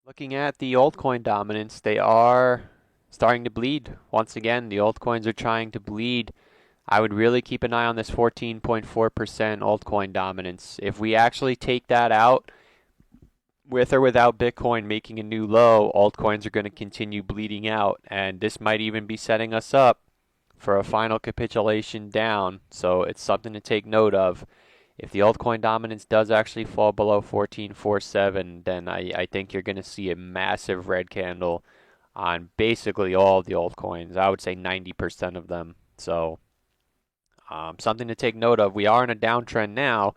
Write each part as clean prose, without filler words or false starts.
Looking at the altcoin dominance, they are starting to bleed. Once again, the altcoins are trying to bleed. I would really keep an eye on this 14.4% altcoin dominance. If we actually take that out, with or without Bitcoin making a new low, altcoins are going to continue bleeding out, and this might even be setting us up for a final capitulation down. So it's something to take note of. If the altcoin dominance does actually fall below 14.47, then I think you're going to see a massive red candle on basically all the altcoins. I would say 90% of them. So something to take note of. We are in a downtrend now.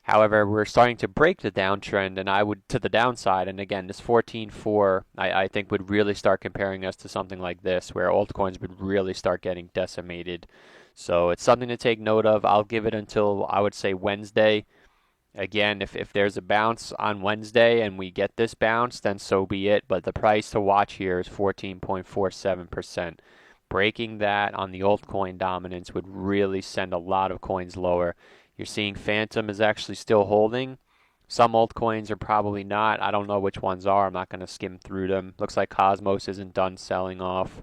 However, we're starting to break the downtrend, and I would to the downside. And again, this 14.4, I think would really start comparing us to something like this, where altcoins would really start getting decimated. So it's something to take note of. I'll give it until I would say Wednesday. Again, if there's a bounce on Wednesday and we get this bounce, then so be it. But the price to watch here is 14.47%. Breaking that on the altcoin dominance would really send a lot of coins lower. You're seeing Phantom is actually still holding. Some altcoins are probably not. I don't know which ones are. I'm not going to skim through them. Looks like Cosmos isn't done selling off.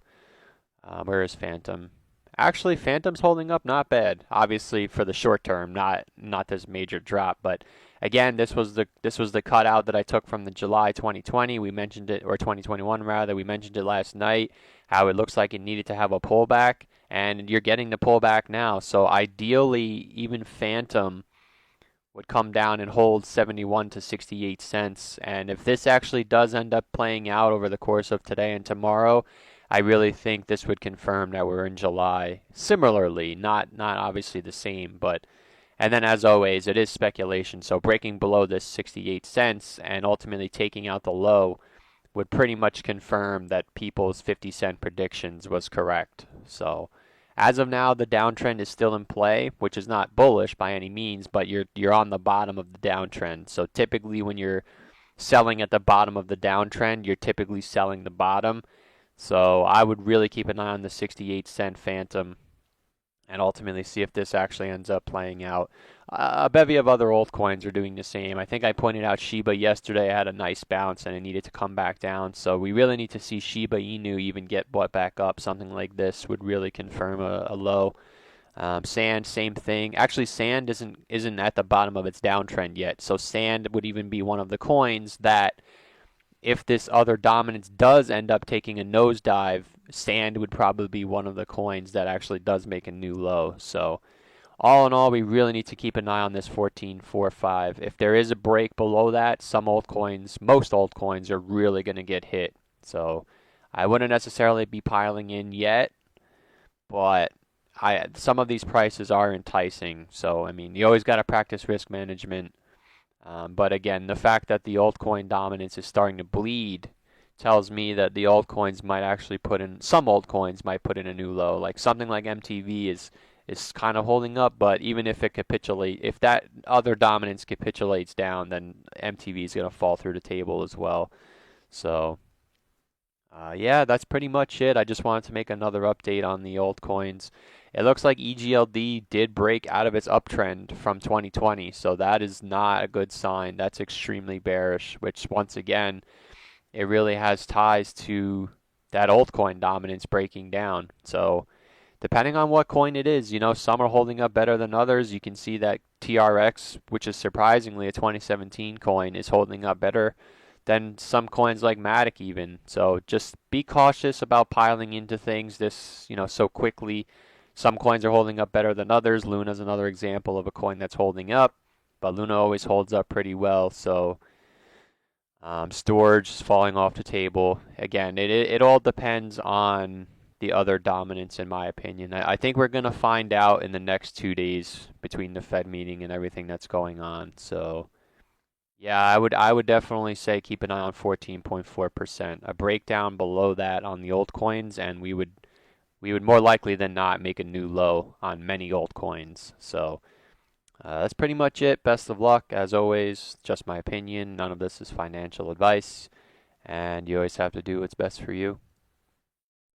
Where is Phantom? Actually, Phantom's holding up not bad. Obviously, for the short term, not this major drop. But again, this was the cutout that I took from the July 2020. We mentioned it, or 2021 rather. We mentioned it last night. How it looks like it needed to have a pullback, and you're getting the pullback now. So ideally, even Phantom would come down and hold 71 to 68 cents. And if this actually does end up playing out over the course of today and tomorrow, I really think this would confirm that we're in July. Similarly, not obviously the same, but and then as always, it is speculation. So breaking below this 68 cents and ultimately taking out the low would pretty much confirm that people's 50-cent predictions was correct. So as of now, the downtrend is still in play, which is not bullish by any means, but you're on the bottom of the downtrend. So typically when you're selling at the bottom of the downtrend, you're typically selling the bottom. So I would really keep an eye on the 68-cent Phantom and ultimately see if this actually ends up playing out. A bevy of other altcoins are doing the same. I think I pointed out Shiba yesterday had a nice bounce and it needed to come back down. So we really need to see Shiba Inu even get bought back up. Something like this would really confirm a low. Sand, same thing. Actually, Sand isn't at the bottom of its downtrend yet. So Sand would even be one of the coins that if this other dominance does end up taking a nosedive, Sand would probably be one of the coins that actually does make a new low. So all in all, we really need to keep an eye on this 14.45. If there is a break below that, most altcoins are really going to get hit. So I wouldn't necessarily be piling in yet, but some of these prices are enticing. So I mean, you always got to practice risk management. But again, the fact that the altcoin dominance is starting to bleed tells me that the altcoins might actually some altcoins might put in a new low. Like something like MTV is kind of holding up, but even if if that other dominance capitulates down, then MTV is going to fall through the table as well. So yeah, that's pretty much it. I just wanted to make another update on the altcoins. It looks like EGLD did break out of its uptrend from 2020, so that is not a good sign. That's extremely bearish, which once again, it really has ties to that altcoin dominance breaking down. So depending on what coin it is, some are holding up better than others. You can see that TRX, which is surprisingly a 2017 coin, is holding up better than some coins like Matic even. So just be cautious about piling into things so quickly. Some coins are holding up better than others. Luna's another example of a coin that's holding up, but Luna always holds up pretty well. So storage is falling off the table. Again, it all depends on the other dominance, in my opinion. I think we're going to find out in the next 2 days between the Fed meeting and everything that's going on. So yeah, I would definitely say keep an eye on 14.4%. A breakdown below that on the altcoins, and we would more likely than not make a new low on many altcoins. So that's pretty much it. Best of luck. As always, just my opinion. None of this is financial advice, and you always have to do what's best for you.